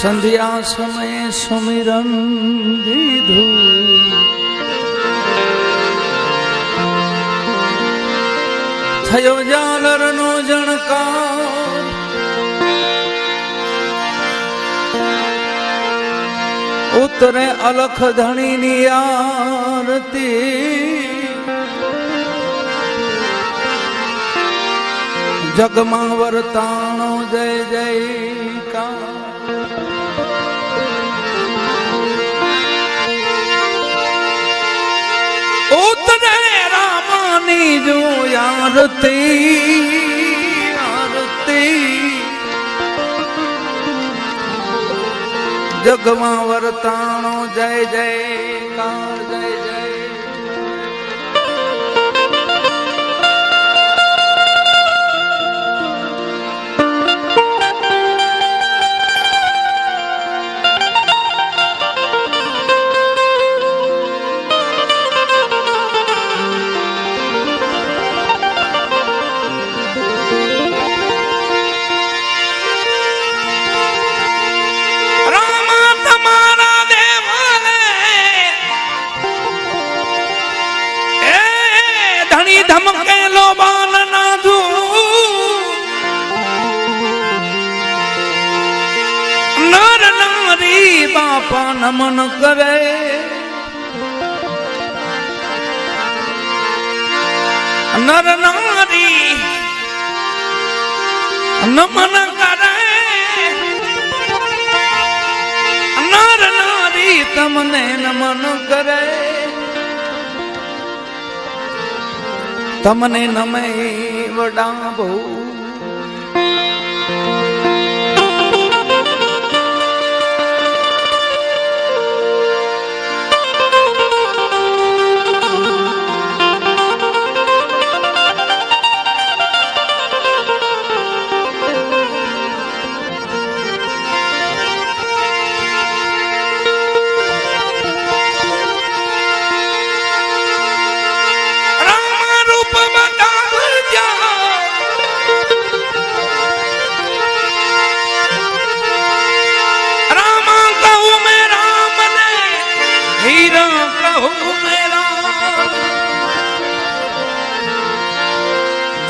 સંધ્યા સમયે સુમિરન દીધું થયો ઝાલરનો જણકાર ઉતરે અલખ ધણીની આરતી જગમાં વર્તાણો જય જયકાર ઉતરે રામાની જો આરતી આરતી જગમાં વર્તાણો જય જયકાર જય જય ધમકેલો બાલ નાધુ નર નારી બાપા નમન કરે નર નારી નમન કરે નર નારી તમને નમન કરે તમને નમે વડાભો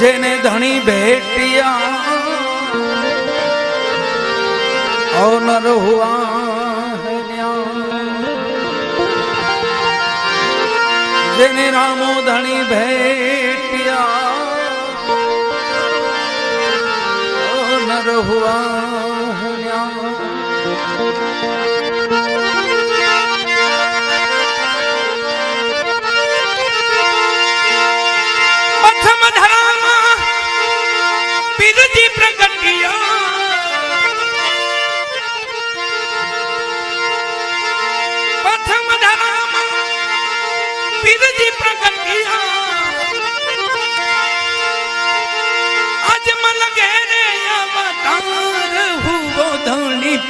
જેને ધણી ભેટિયા ઓનર હુઆ જેને રામો ધણી ભેટિયા ઓનર હુઆ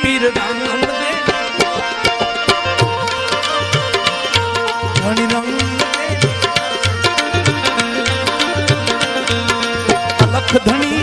પીર રામ ધણી રામ અલખ ધણી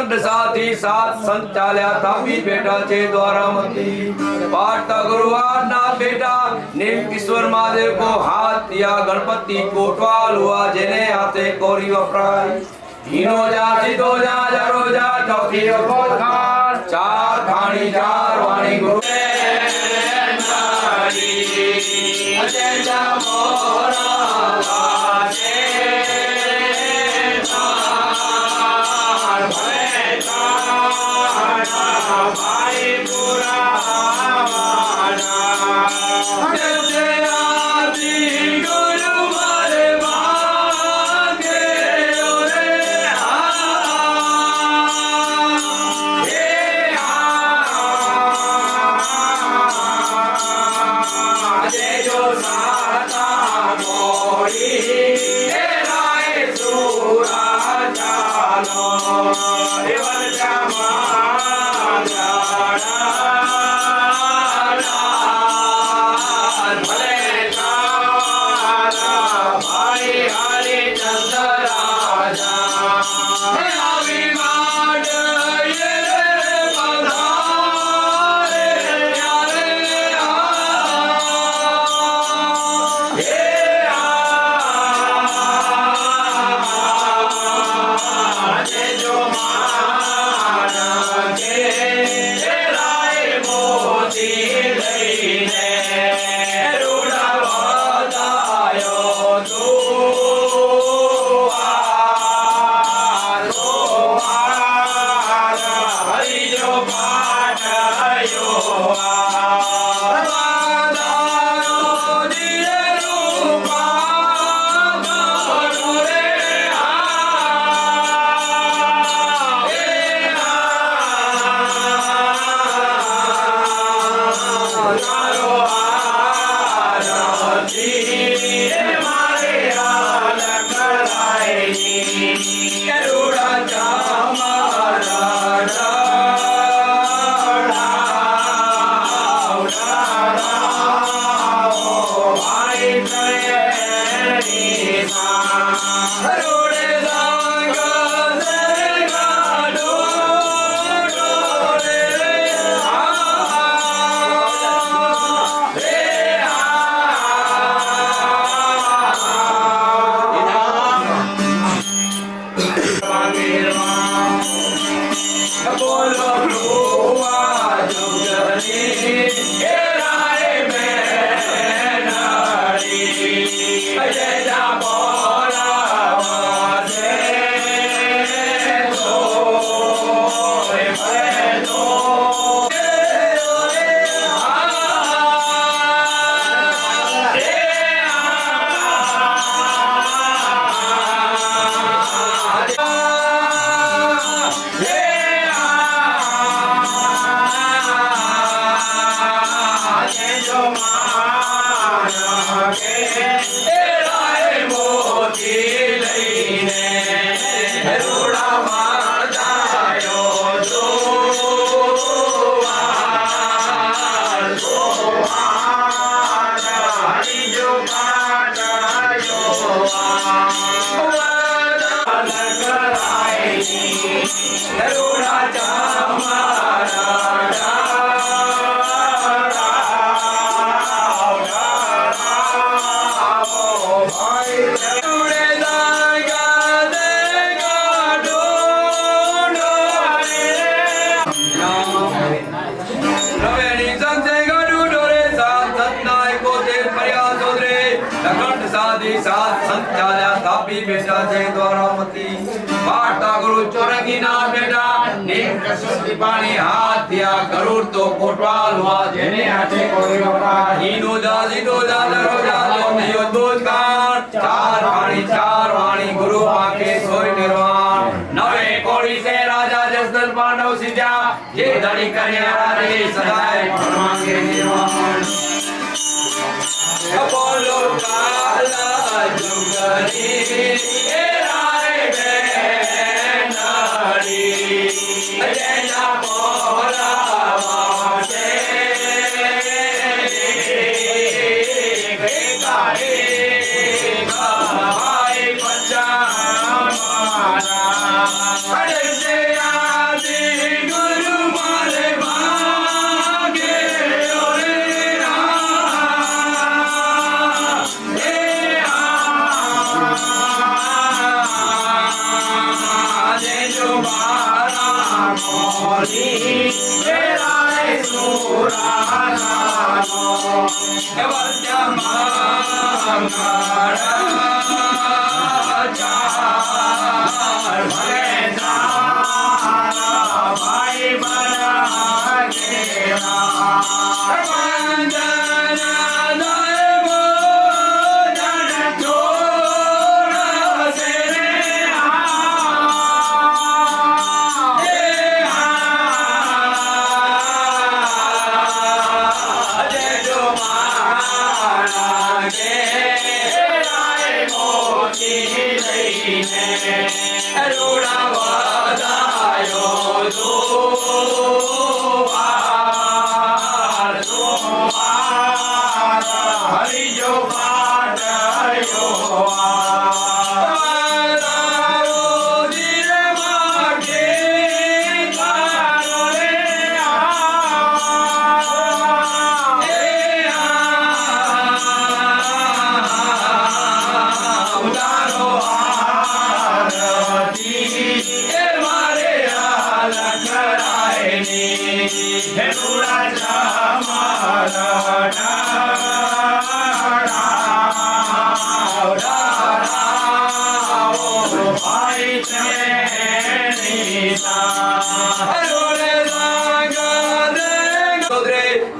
લખંડ સાથી સાત સંત ચાલ્યા તાપી બેઠા છે દ્વારામતી પાટતા ગુરુવારના બેટા नीम ईश्वर महादेव को हाथ दिया गणपति कोटवाल हुआ जेने हाथे कोरी वपराय हीनो जा सीधो जा जरो जा चौथी अपोत खान चार खानी चार वाणी गुरु अजय जा मोरा लाजे तार भले तारा भाई पूरा पानी हाथ दिया गरुड़ तो कोटवाल हुआ जेने हाथे कोरी वपराय हीनो जा सीधो जा जरो जा चौथी अद्भुत कान चार पानी चार वाणी गुरु पाके सोई निर्वाण नवे कोड़ी से राजा जसदल पांडव सिद्धा ये धड़ी कन्या रे सदाए मांगे निर्वाण अपोलो काला जुगनी ए राय नारी अजय ना मोरा वासे कारे भाई पंचा मारा अरे से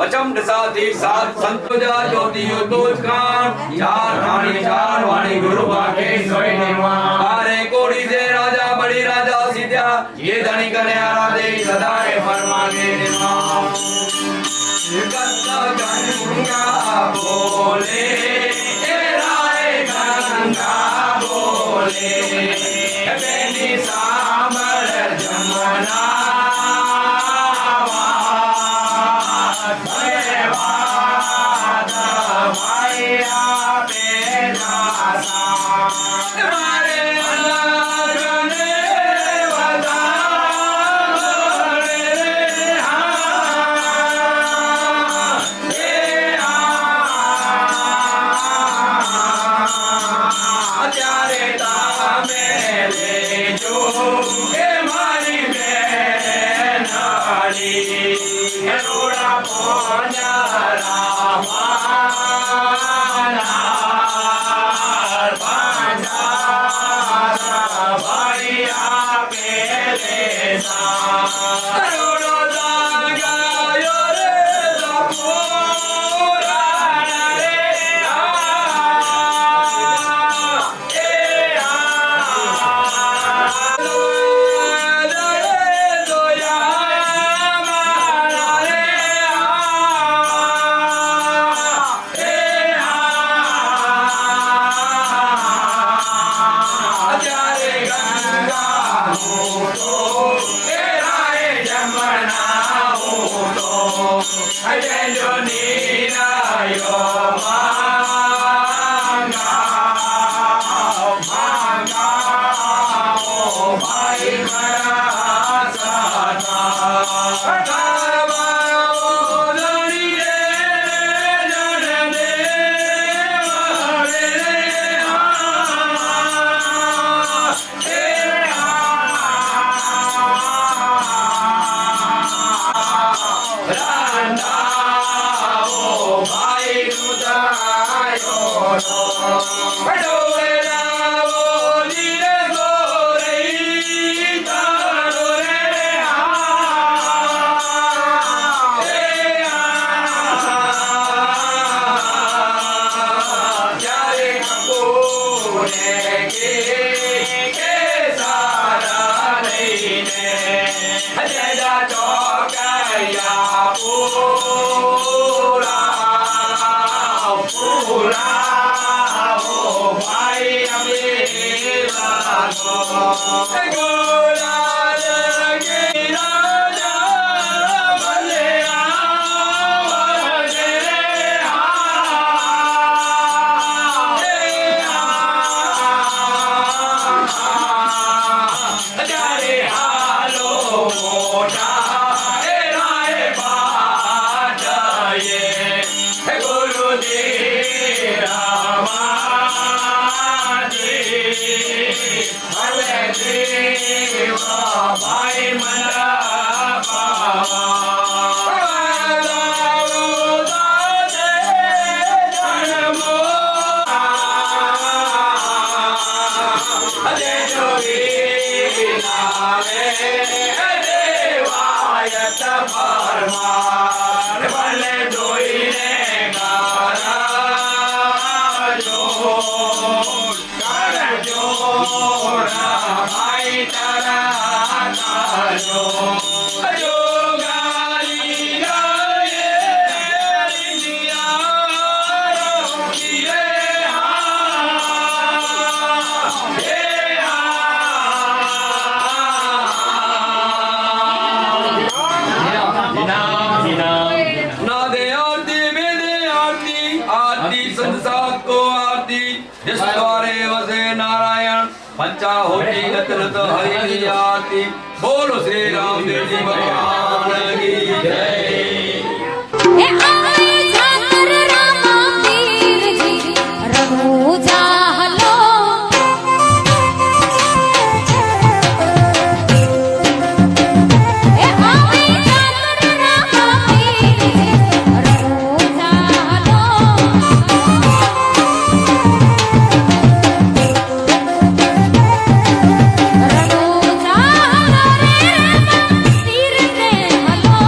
अचम साथी साथ संतोजा ज्योति युद्धोत्कान चार वाणी गुरु बाके सोई निवा अरे कोड़ी से राजा बड़ी राजा सीधा ये धनी करे आराधे सदाए फरमाने निवा गंगा बोले राय गंगा बोले बेनी सामर जमुना भाई मंडा પરમાર ભલે જોઈને ગારાજો કરજો ભાઈ તારા કાજો જોગાલી ગાયે દિયા કિરે पंचाहोटी नत नत हरि की आरती बोलो श्री रामदेव जी भगवान की जय। ए आए जाकर रामदेव जी रघुजा हलो ए आए जाकर रामदेव जी रघुजा हलो रघुजा हलो रे तीर ने हलो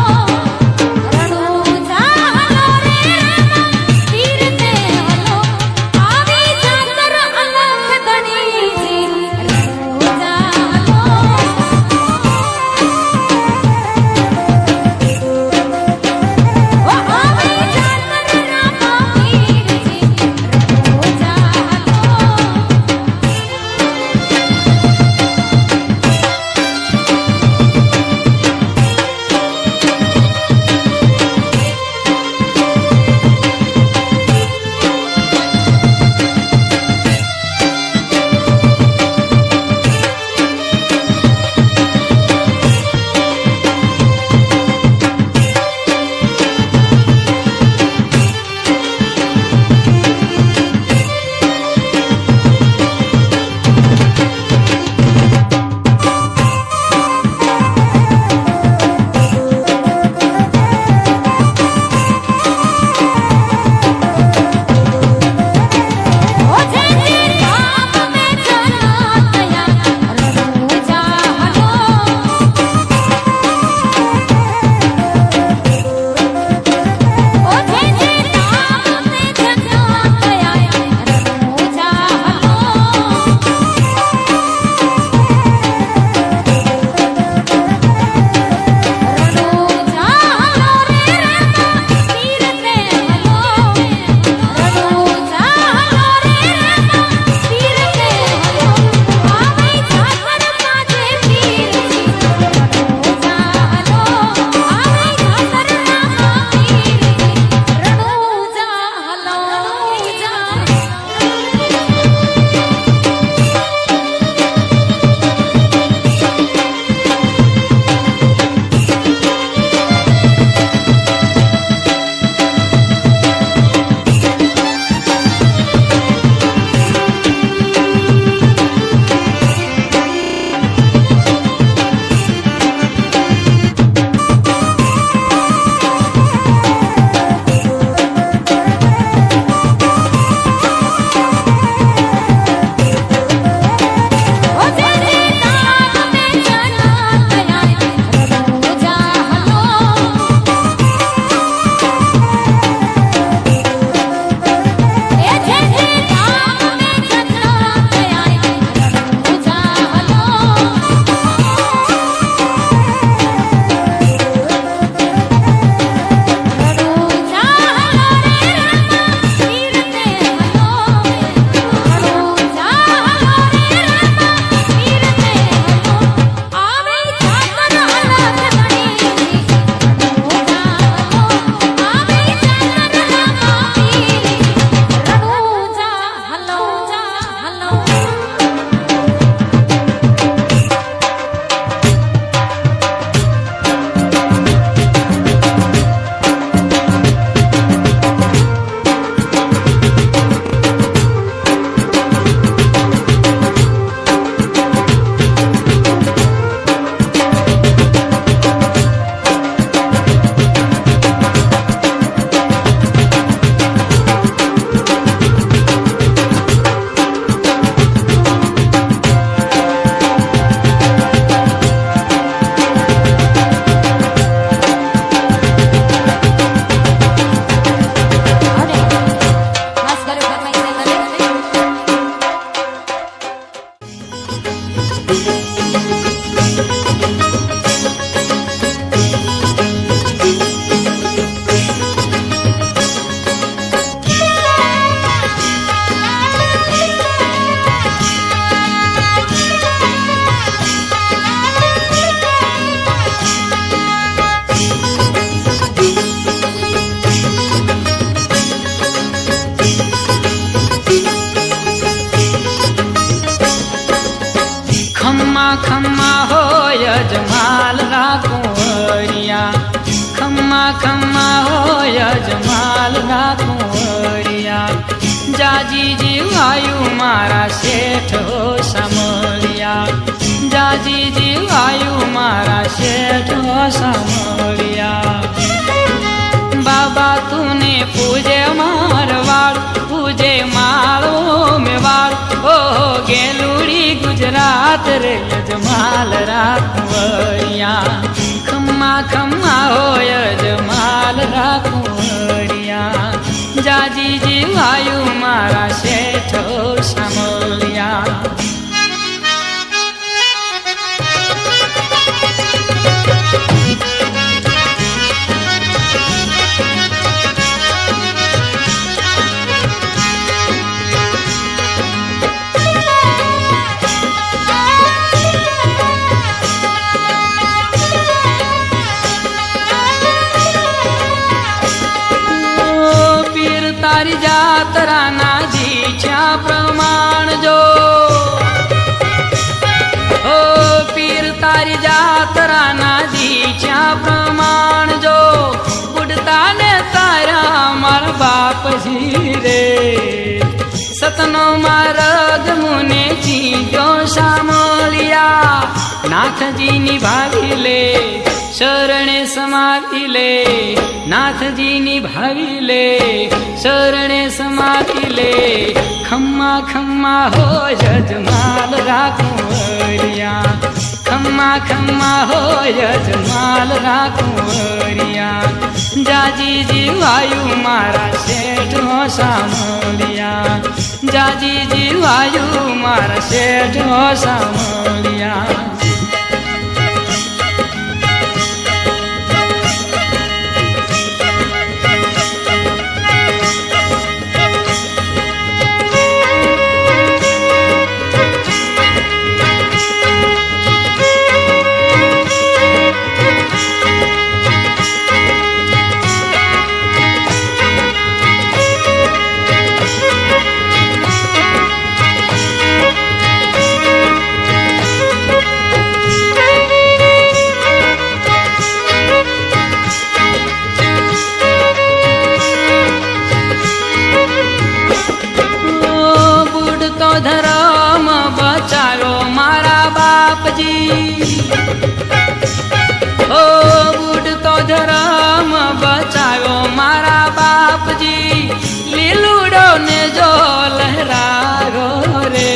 ખમ્મા હો યજમાલ ના કુંવરિયા જાજી જીવાયું મારા શેઠ હો સામળિયા જાજી જીવાયું મારા શેઠ હો સામળિયા બાબા તુને પૂજે મારવાડ પૂજે માળો મેવાડ ઓ ગેલુડી ગુજરાત રે યજમાલ રાખવરિયા ખમ્મા ખમ્મા હો યજમાલ રાખવરિયા જાજી જીવાયું મારા શેઠ હો સામળિયા તારી જાતરાના દીછા પ્રમાણ જો ઓ પીર તારી જાતરાના દીછા પ્રમાણ જો ઉડતા ને તારા મારા બાપજી રે સતનો મારગ મુને જીજો સામળિયા નાથજી નિભાવી લે શરણે સમાવી લે નાથજી નિભાવી લે શરણે સમાવી લે ખમ્મા ખમ્મા હો યજમાલ રાખવરિયા ખમ્મા ખમ્મા હો યજમાલ રાખવરિયા જાજી જીવાયું મારા શેઠ હો સામળિયા જાજી જીવાયું મારા શેઠ હો સામળિયા ધર્મ બચાવ્યો મારા બાપજી ઓ બુડતો ધર્મ બચાવ્યો મારા બાપજી લીલુડો ને જો લહેરાયો રે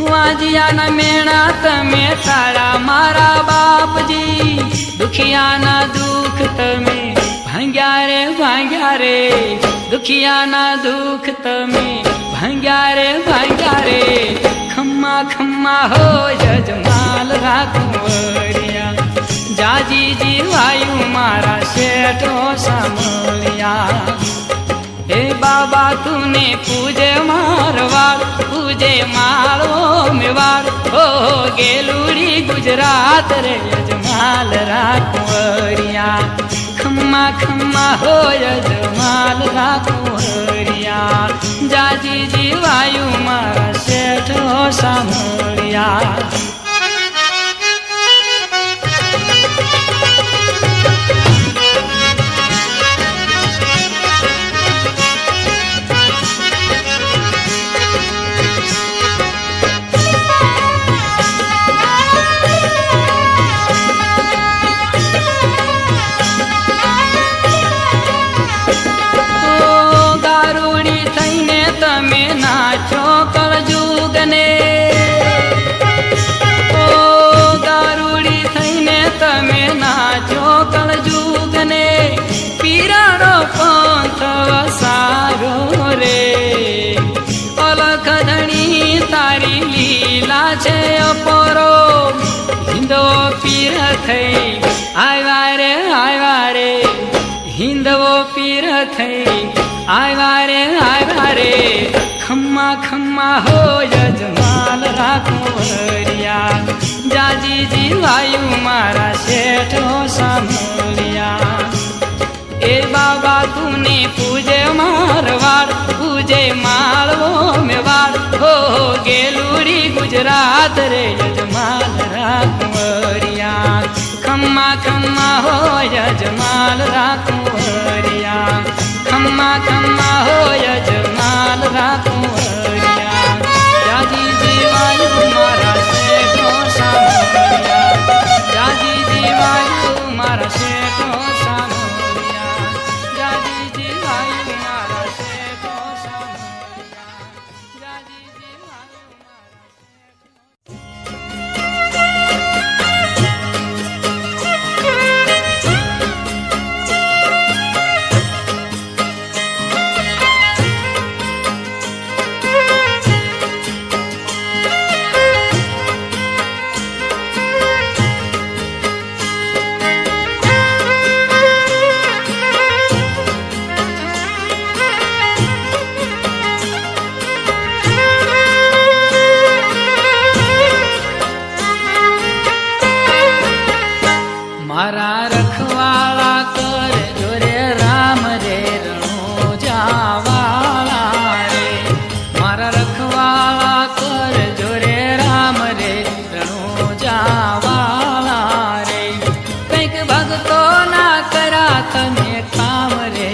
વાજિયાના મેણા તમે તારા મારા બાપજી દુખિયાના દુઃખ તમે ભાંગ્યા રે દુખિયાના દુઃખ તમે ભાંગ્યા રે ખમ્મા ખમ્મા હો યજમાલ રાખવરિયા જાજી જીવાયું મારા શેઠ હો સામળિયા હે બાબા તુને પૂજે મારવાડ પૂજે માળો મેવાડ ઓ ગેલુડી ગુજરાત રે યજમાલ રાખવરિયા ખમ્મા ખમ્મા હો યજમાલ રાખવરિયા જાજી જીવાયું મારા શેઠ હો સામળિયા તમે નાચો કળજુગને ઓ ગારુડી થઈને તમે નાચો કળજુગને પીરાનો પંથ વસારો રે અલખ ધણી તારી લીલા છે અપરો હિંદવો પીર થઈ આવ્યા રે હિંદવો પીર થઈ આવ્યા રે ખમ્મા ખમ્મા હો યજમાલ રાખવરિયા જાજી જીવાયું મારા શેઠ હો સામળિયા એ બાબા તુને પૂજે મારવાડ પૂજે માળવો મેવાડ હો ગેલુડી ગુજરાત રે યજમાલ રાખવરિયા ખમ્મા ખમ્મા હોય જમાલ રાખું હરિયા ખમ્મા ખમ્મા હોય જમાલ રાખું હરિયા જાજી જીવાયું મારા શેઠો સામરિયા જાજી જીવાયું મારા શેઠો સામરિયા જાજી જીવાયું મારા શેઠો સામરિયા જાજી જીવાયું મારા શેઠો મારા રખવાળા કર જોરે રામ રે રણોજાવાળા રે મારા રખવાળા કર જોરે રામ રે રણોજાવાળા રે કંઈક ભક્તો ના કરા તમે કામ રે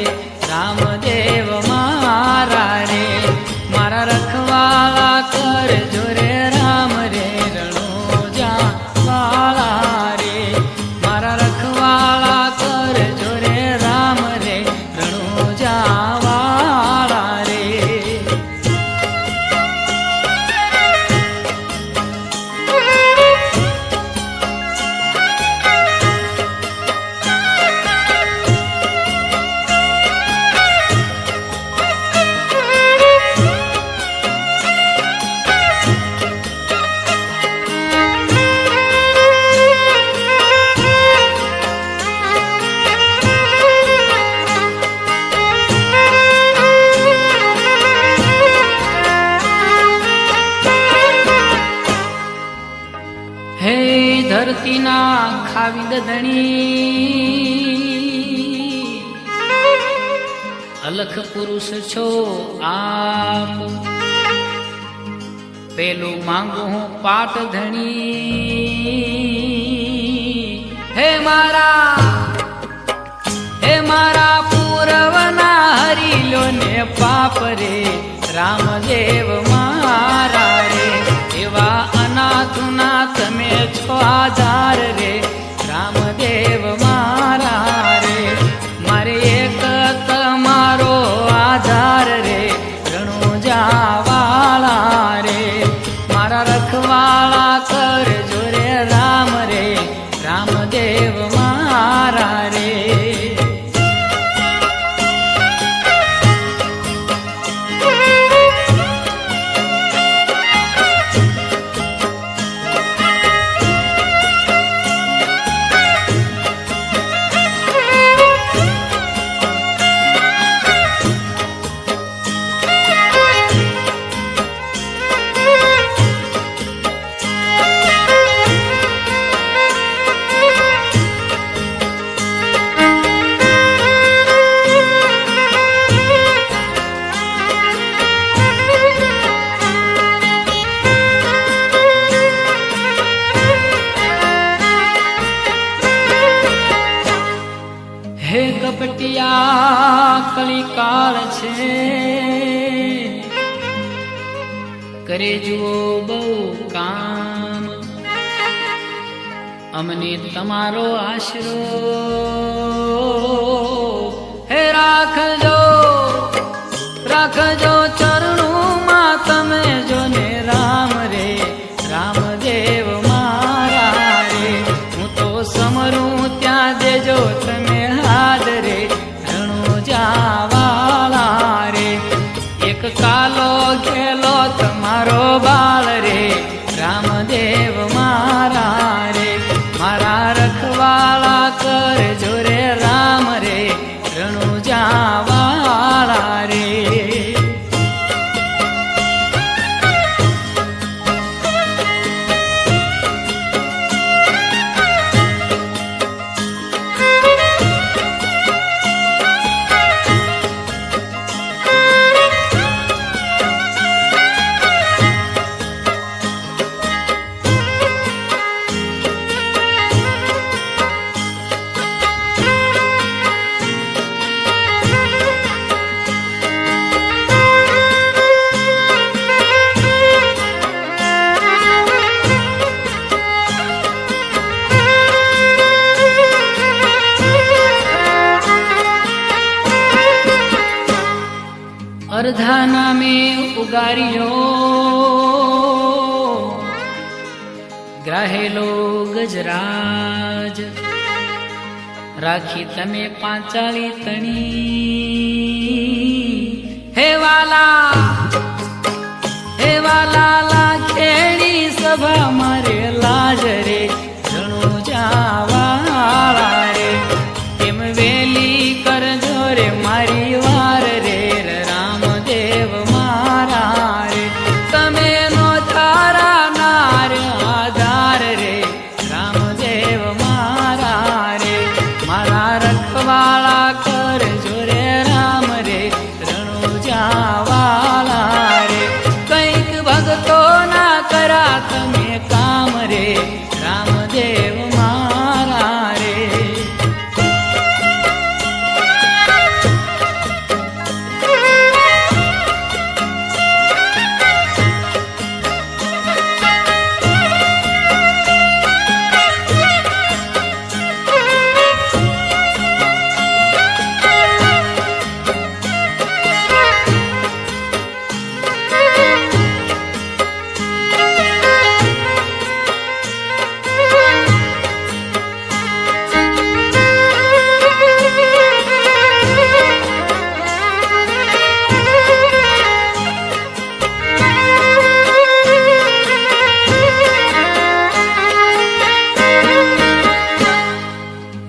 રામદેવ મારા રે મારા રખવાળા કર જોરે રામ રે રણોજાવાળા રે મારા રખવાળા કર જોરે રામ રે રણોજાવાળા રે હે ધરતીના ખાવિંદ ધણી અલખ પુરુષ છો આપ પેલું માંગુ હું પાટ ધણી હે મારા પૂરવના હરીલો ને પાપ રે રામદેવ મારા રે એવા અનાથના તમે છો આધાર રે રામદેવ મારા રે મારે એક તમારો આધાર રે રણોજાવાળા રે મારા રખવાળા કર જોરે રામ રે રામદેવ મારા રે હે કપટિયા કલિકાળ છે કરે જુઓ બહુ કામ અમને તમારો આશરો હે રાખજો ચરણોમાં તમે જો ને રામ રે રામદેવ મારા રે હું તો સમરું ત્યાં દેજો તમે હાજરે રણોજાવાળા રે એક કાલો ગેલો તમારો બાળ રે રામદેવ મારા રે મારા રખવાળા કર જોરે રામ રે રણોજાવાળા રે અર્ધા નામે ઉગાર્યો ગ્રાહેલો ગજરાજ રાખી તમે પાંચાળી તણી હે વાલા લાખેડી સભા મારે લાજ રે જણો જાવાળા રે કેમ વેલી કરજો રે મારી વાર રે રામદેવ મારા રે તમે નો તારા નાર આધાર રે રામદેવ મારા રે મારા રખવાળા કરજો રે રામ રે રણો જાવાળા રે કંઈક ભગતો ના કરા તમે કામ રે રામદેવ મારા રે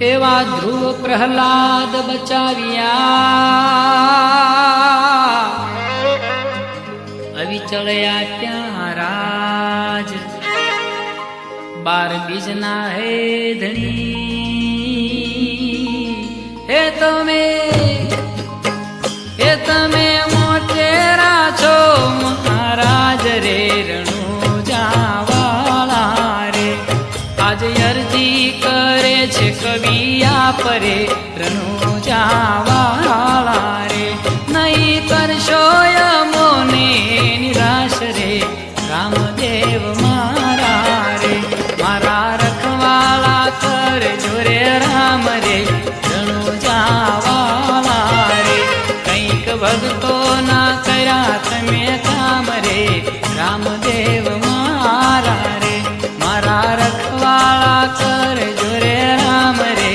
એવા ધ્રુવ પ્રહલાદ બચાવ્યા અવિચળયા ત્યાં રાજ 12 બીજના હે ધણી હે તમે મોટેરા છો મહારાજ રે રણુ જાવાળા રે આજ અરજી કરે છે કવિયા પરે રણુ જાવાળા રે નહીં કરશો યમોને નિરાશ રે રામદેવ મારા રે મારા રખવાળા કરજો રે રામ રે રણુ જાવાળા રે કંઈક ભગતો ના કર્યા તમે કામ રે રામદેવ મારા રે મારા રખવાળા કરજો રે રામ રે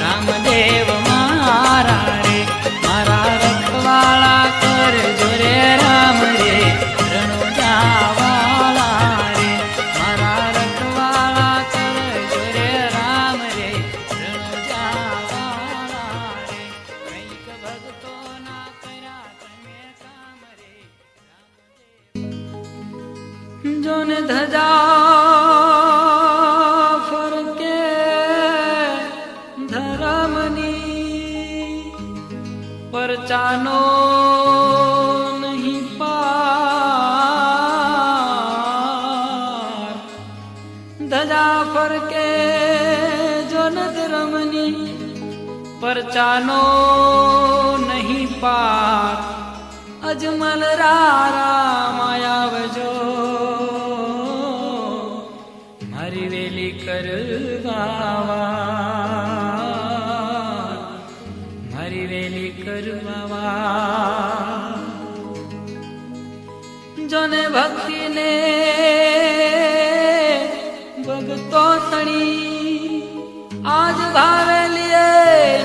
રામદેવ મારા રે મારા રખવાળા કરજો રે રામ રે રણુ જાવાળા રે મારા રખવાળા કરજો રે રામ રે રણુ જાવાળા રે કંઈક ભગતો ના કર્યા તમે કામ રે રામદેવ જોને ધજા ફરકે ધરમની પરચાનો નહીં પાર ધજા ફરકે જોન ધરમની પરચાનો નહીં પાર અજમલ રારા માયાવજો મારી વેલી કરવાવા જોને ભક્તિને ભગતો તણી આજ ભાવેલીએ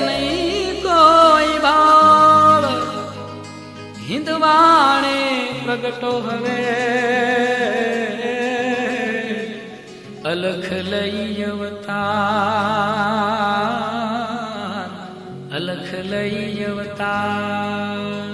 નહીં કોઈ ભાળ હિંદવાણે પ્રગટો હવે અલખ લઈ અવતાર અલખ લઈ અવતાર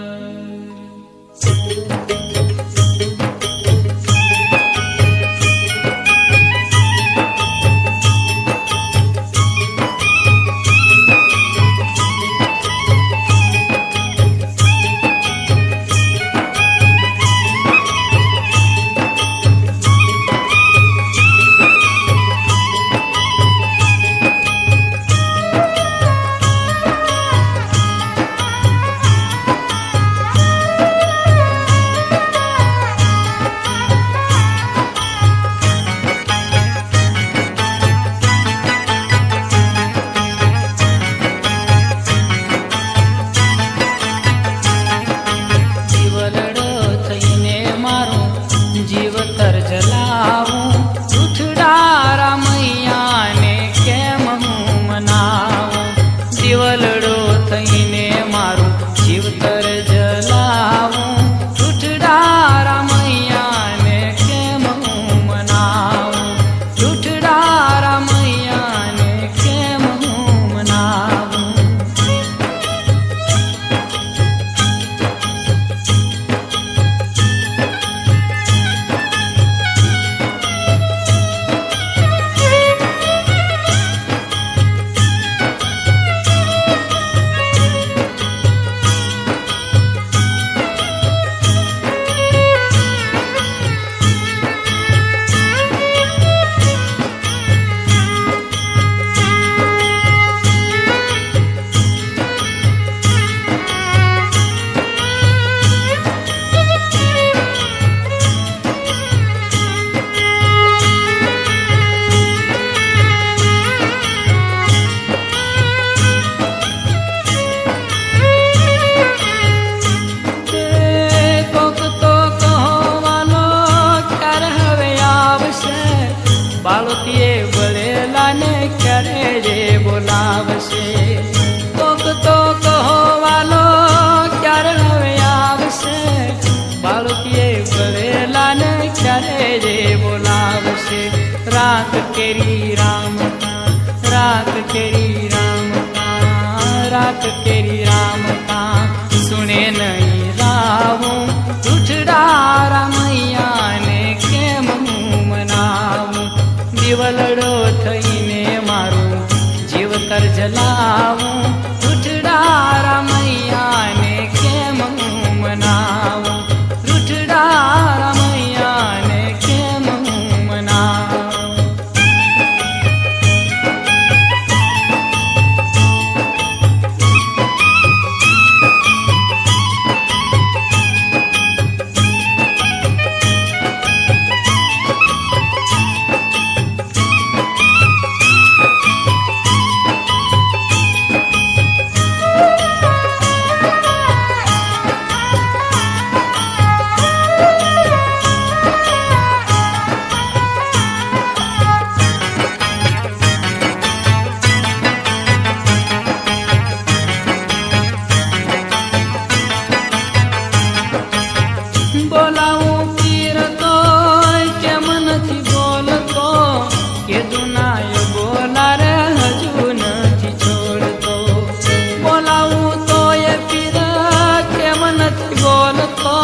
દિવલડો થઈને મારું જીવતર જલાવું રૂઠડા રામૈયાને કેમ હું મનાવું રૂઠડા રામૈયાને કેમ હું મનાવું બાળતીએ ભરેલાને ક્યારે રે બોલાવશે કોક તો કહોવાલો ક્યારે હવે આવશે બાળતીએ ભરેલાને ક્યારે રે બોલાવશે રાત કેરી રામતા રાત કેરી રામતા રાત કેરી રામતા સુણે નહીં રાવું રૂઠડા રામૈયાને કેમ હું મનાવું દિવલડો થઈને મારું જીવતર જલાવું રૂઠડા રામૈયાને કેમ હું મનાવું રૂઠડા રામૈયાને કેમ હું મનાવું બોલાવું પીરતો કેમ નથી બોલતો કે દુનાય બોલા રે હજુ નથી છોડતો બોલાવું તો એ પીર કેમ નથી બોલતો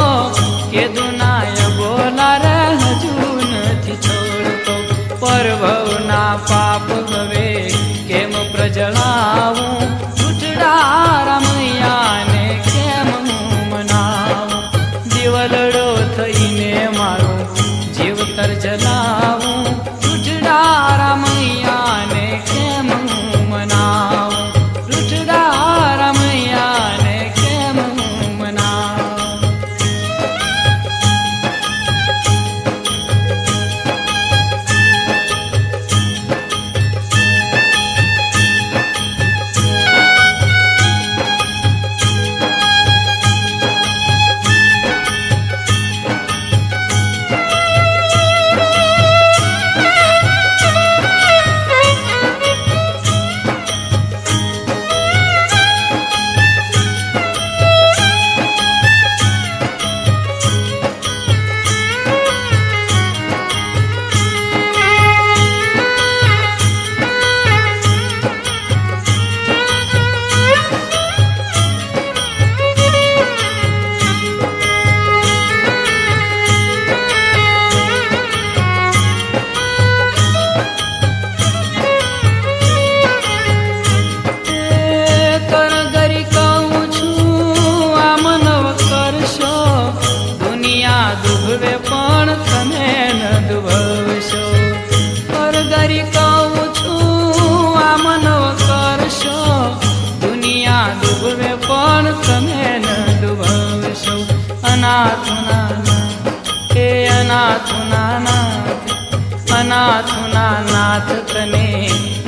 કે દુનાય બોલા રે હજુ નથી છોડતો પરભવના પાપ હવે કેમ પ્રજળાવું રૂઠડા રામૈયાને કેમ હું મનાવું દિવલડો થઈને મારું જીવતર જલાવું રૂઠડા રામૈયાને કેમ હું મનાવું રૂઠડા રામૈયાને કેમ હું મનાવું દુભવે પણ તમે ન દુભવશો કરગરી કહું છું આ મનવ કરશો દુનિયા ડૂબવે પણ તમે ન ડૂબવશો અનાથુના નાથ હે અનાથુના નાથ અનાથુના નાથ તને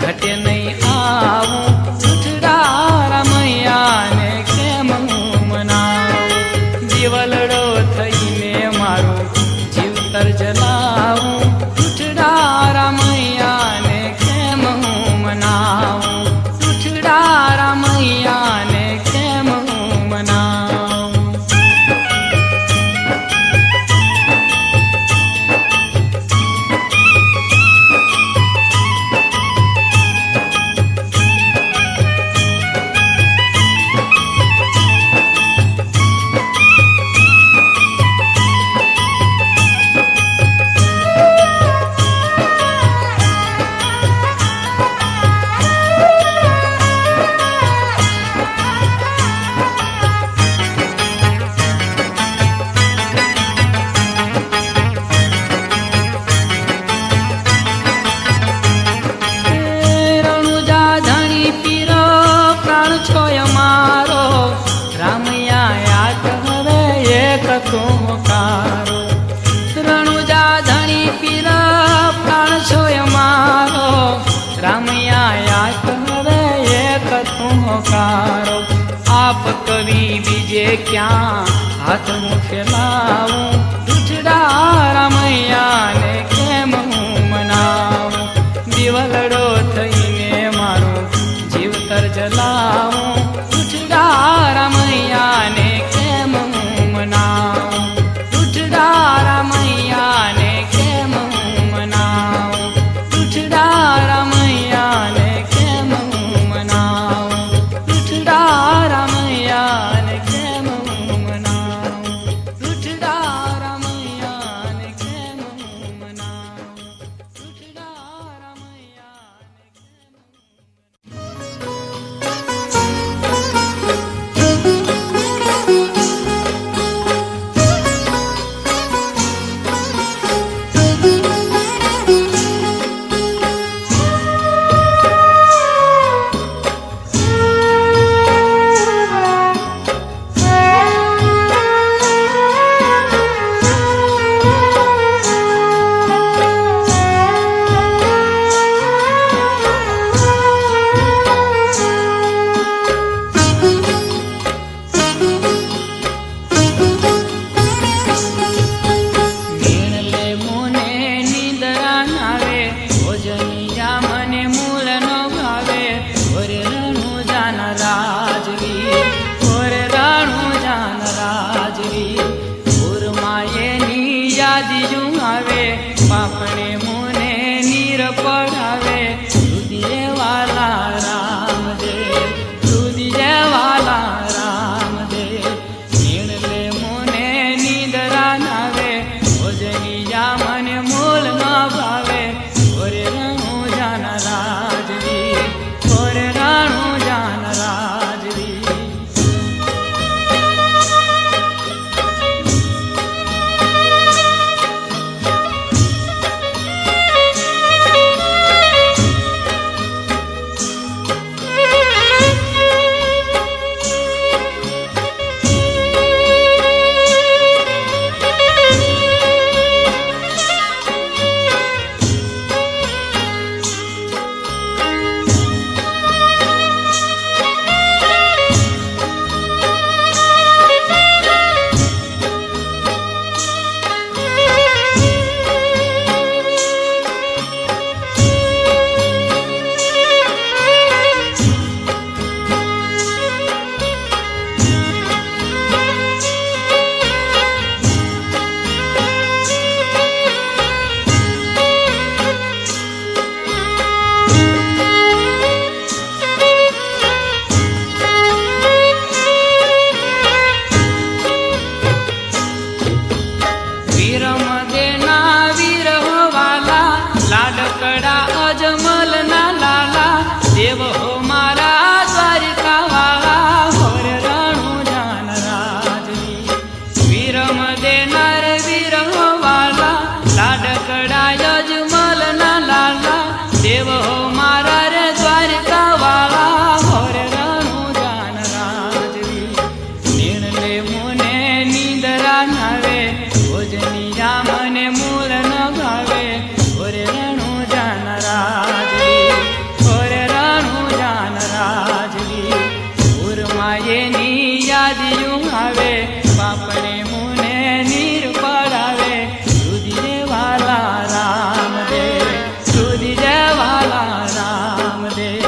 ઘટે નહીં આવું રૂઠડા રામૈયાને કેમ હું મનાવું દિવલડો થઈને મારું જીવતર જલાવું રૂઠડા રામૈયાને કેમ હું મનાવું રૂઠડા રામૈયા પોકારો આપ કવિ બીજે ક્યાં હાથ મુખે લાવું દુધડા રામૈયાને કેમ હું મનાવું દિવલડો થઈને મારો જીવતર જલાવું દુધડા રામૈયાને કેમ હું મનાવું દુધડા રામૈયાને કેમ હું મનાવું દુધડા રામૈયાને કેમ હું મનાવું દુધડા રામૈયાને કેમ હું મનાવું દુધડા રામૈયાને કેમ હું મનાવું દુધડા રામૈયાને કેમ નીણલે મોને નિંદરા નાવે ભોજનિયા મને મૂળ ન ભાવે ઓરે રાણું જાન રાજવી ઓરે રાણું જાન રાજવી ઉરમાયેની યાદીયું આવે પાપણે મોને નીર પડાવે રુદિયે વાલા રામદેવ રુદિયે વાલા રામદેવ નીણલે મોને નિંદરા નાવે ભોજનિયા મને મૂળ ન ભાવે ઓરે રાણું જાન રાજવી ઓરે રાણું જાન રાજવી વિરમ દેના વિરહ વાલા લાડકડા અજમલ ના લાલા દેવ હો મારા દ્વારિકા વાળા હોર રાણું જાન રાજવી વિરમ દેનાર વિરહ વાલા લાડકડા અજમલ ના લાલા દેવ હો મારા રે દ્વારિકા વાળા હોર રાણું જાન રાજવી નીણલે મોને નિંદરા નાવે ભોજનિયા મને મૂળ ન ભાવે ઓરે રાણું જાન રાજવી ઓરે રાણું જાન રાજવી ઉરમાયેની યાદીયું આવે પાપણે મુને નીર પડાવે રુદિયે વાલા રામદેવ રુદિયે વાલા રામદેવ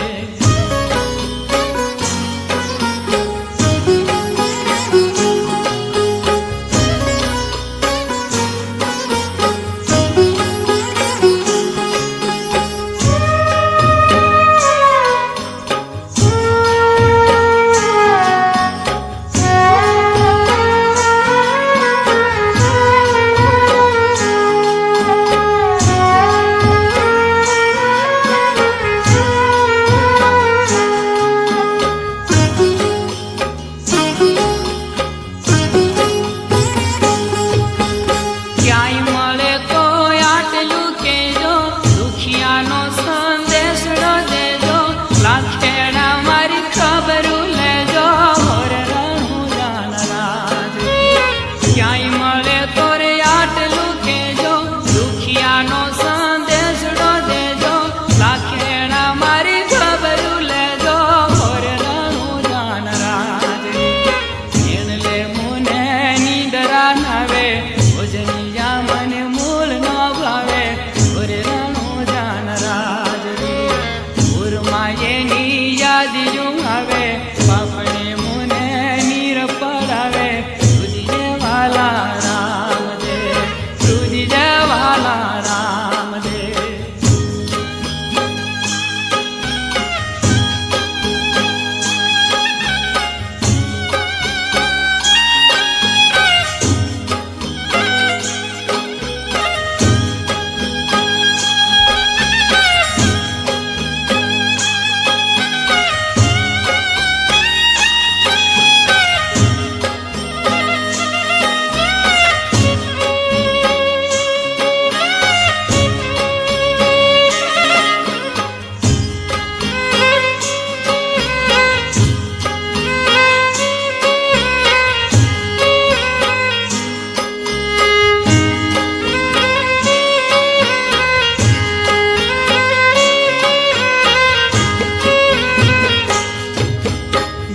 Thank you. આવે પાપણે મુને નીર પડાવે તુજી વાલા રામ દે તુજી વાલા રામ દે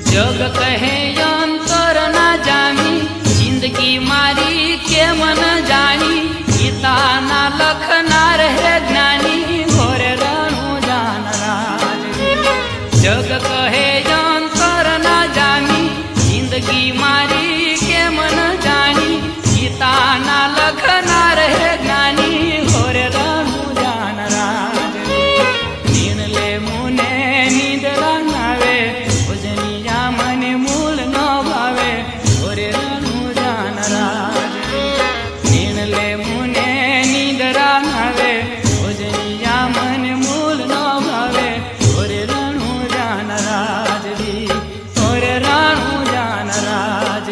જગ કહે અંતર ના જામી જિંદગી મારી કેમ ન જાણી ગીતાના લખનાર હે જ્ઞાની ઘોરે રણું જાનરાજ જગ કહે અંતર ના જામી જિંદગી મારી કેમ ન જાણી ગીતાના લખનાર હે જ્ઞાની ઘોરે રણું જાનરાજ નીણ લે મુને નિંદરા નાવે ભજની મને મૂળ ન ભાવે ઓરે રણું જાનરાજ નીણ લે મુને નિંદરા નાવે ભજની મને મૂળ ન ભાવે ઓરે રણું જાનરાજ ઓરે રણું જાનરાજ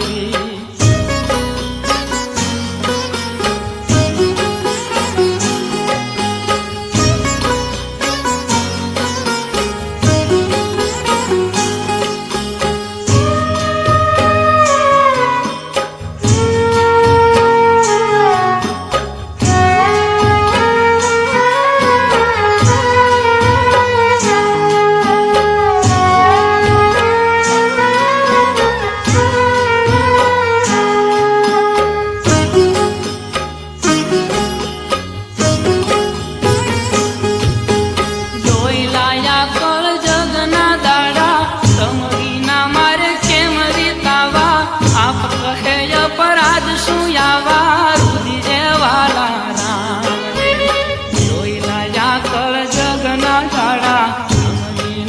અપરાધ શું આવા રુધિ વાલા રામ જોઈલા કળ જગના જાડા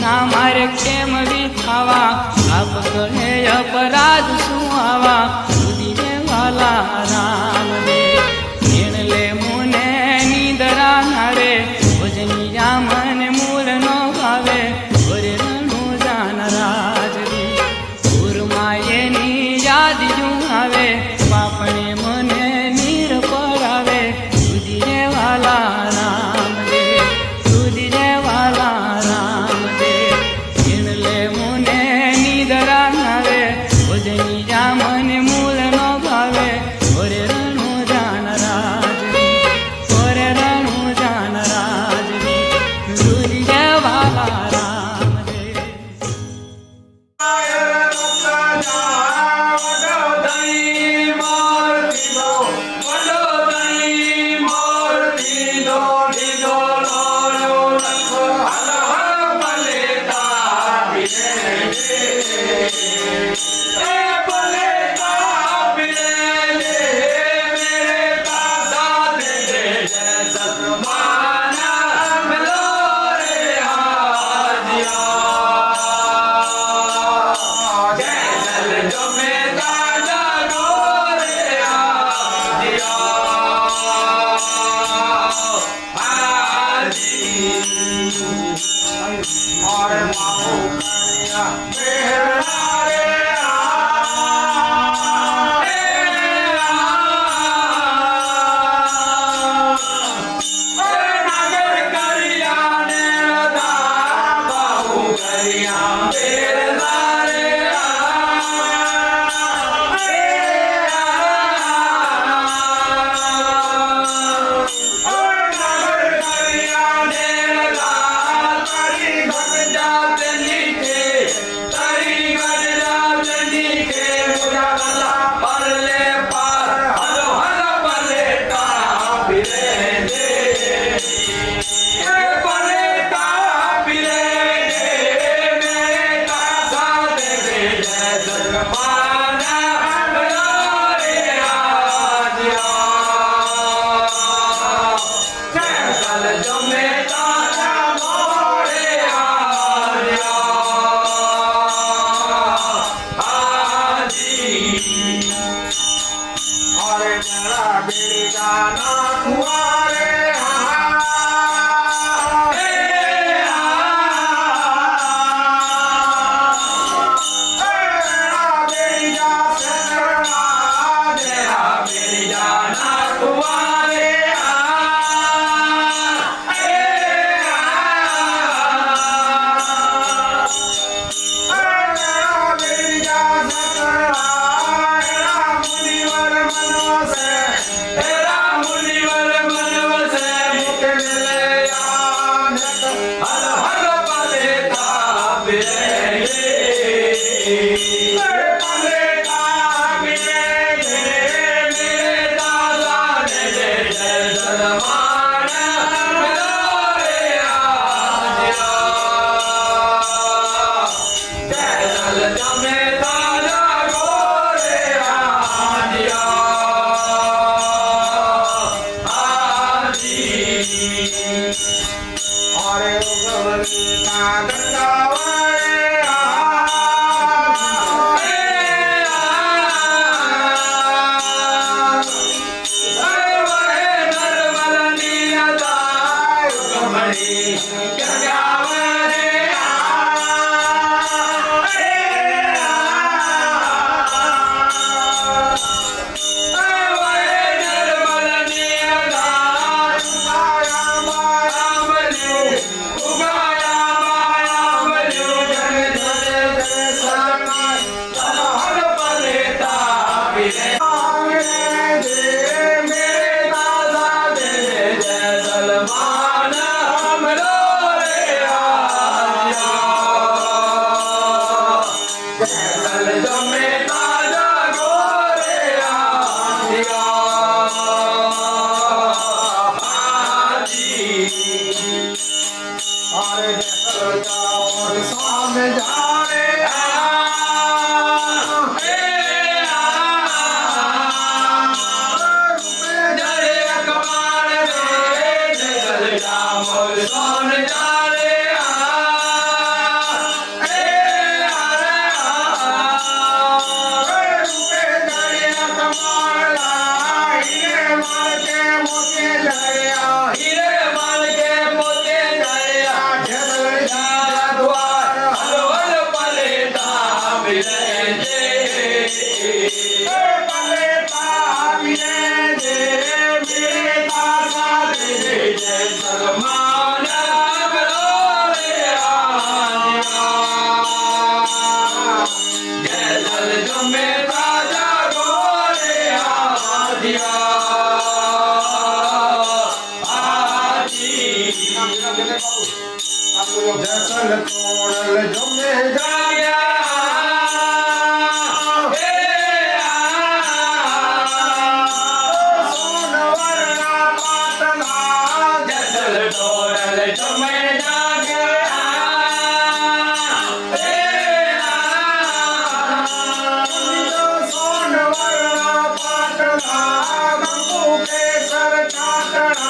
ના મારે કેમ વિખાવા આપ કહે અપરાધ શું આવા રુધિ વાલા રામ નીણ લે મુને નિંદરા નારે ભજનિયા મને મૂળ ન ભાવે ઓરે રણું જાનરાજ ગુરમાયેની યાદ જું આવે પાપણે મને નીર પડાવે તુજી વાલા રામ દે તુજી વાલા રામ દે નીણ લે મુને નિંદરા નાવે ભજનિયા મને મૂળ તમે તાજા ગોરે અરે ભગવંતા ગંગાવાળે સામે જાણે જસલ તોડલ જમે સોનવરના પાટલા જસલ તોડલ જમે સોનવરના પાટલા ગંગુ કેસર ચાટણા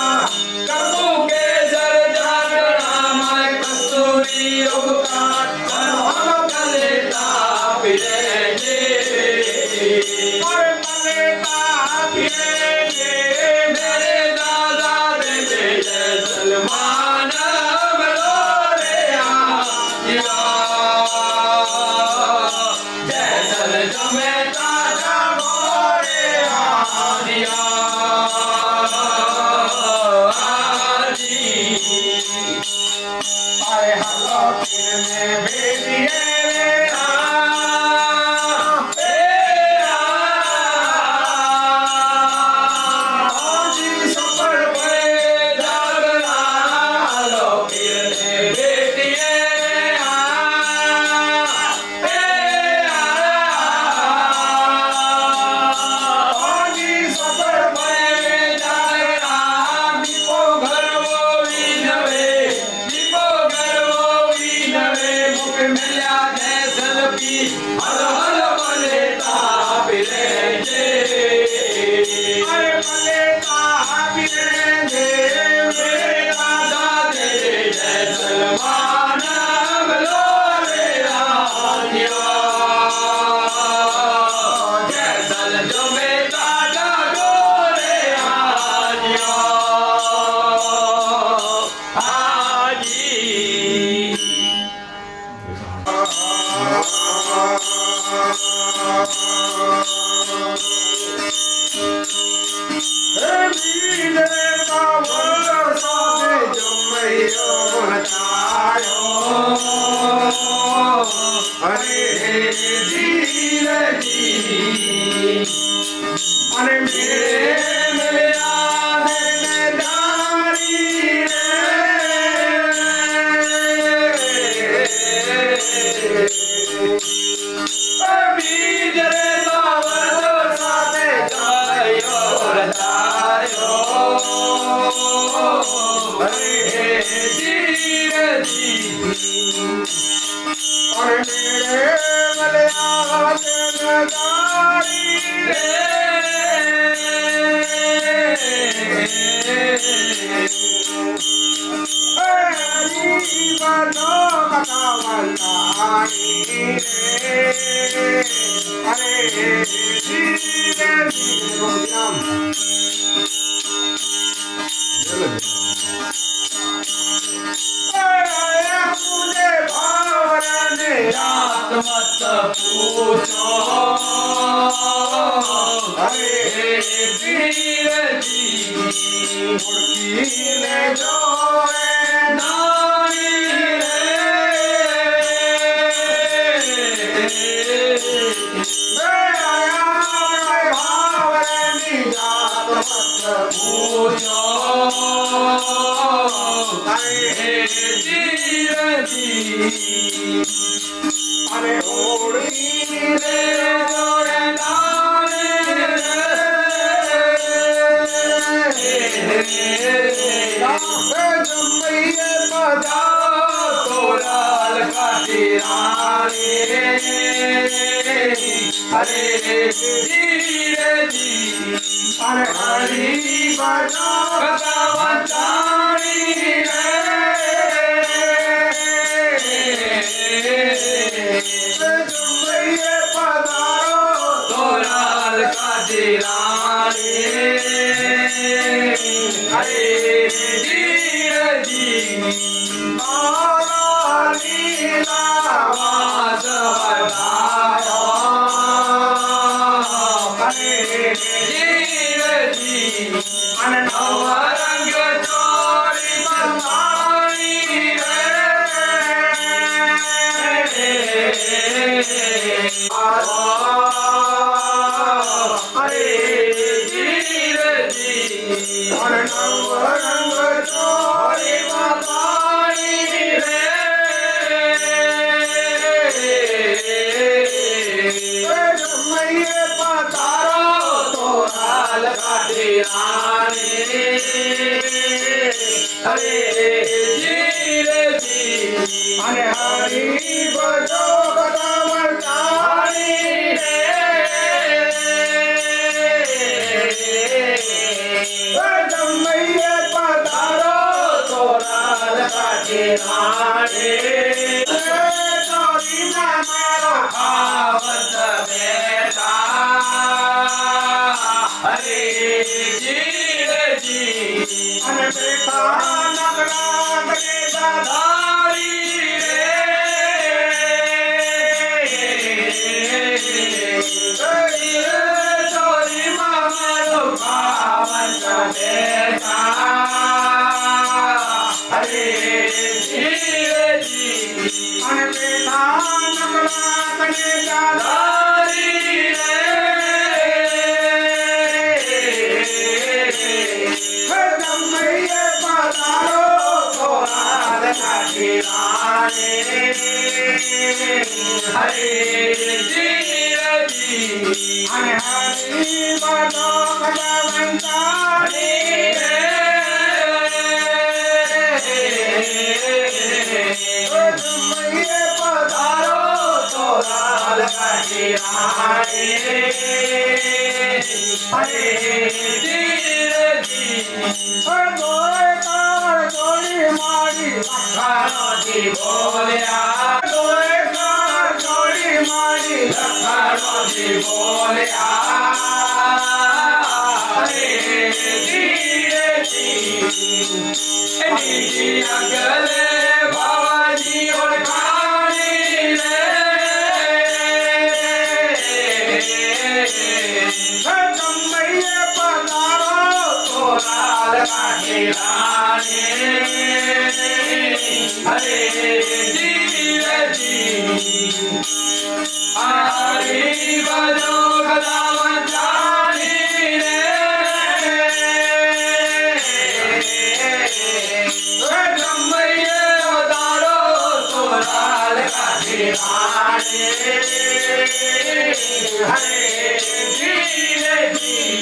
મત પૂછો હરે ધીરજી નારી પૂછો હરે ધીરજી અરે હોળી રે જોડે નારી જમૈયે બધા તોરાલ કાઢી હરે ધીરજી અરે હરી બધા કથાવંતાણી જમૈયે પધારો તોરાલ કાઢી હરે ધીરજી તારા લીલા વાસ વધારો હરે ધીરજી અને નવરંગ ચોરી બંધાણી હરે ધીરજી અને નવરંગ ચોરી બંધાણી જમૈયે પધારો તોરાલ કાઢી હરે ધીરજી અને હરી બધો કથાવંતાણી જમૈયે પધારો તોરાલ કાઢી ચોરી ના મારા આવત બેટા હરે ધીરજી અને બેટા નગરા દગે દાદા ચોરી મારો ભાવંત બેટા હરે ધીરજી અને બેટા નગરા દગે દાદા જમૈયે પધારો તોરાલ કાઢી હરે ધીરજી અને હરી બધો કથાવંતાણી જમૈયે પધારો તોરાલ કાઢી હરે ધીરજી ગોળે કાળ ચોરી મારી લખાણોજી બોલ્યા ગોળે કાળ ચોરી મારી લખાણોજી બોલ્યા હરે ધીરજી એની આગલે બાવાજી ઓળખાણી જમૈયે પધારો તોરાલ કાઢી હરે ધીરજી હરી બજો કથાવંતાણી જમૈયે વધારો તોરાલ કાઢી હરે ધીરજી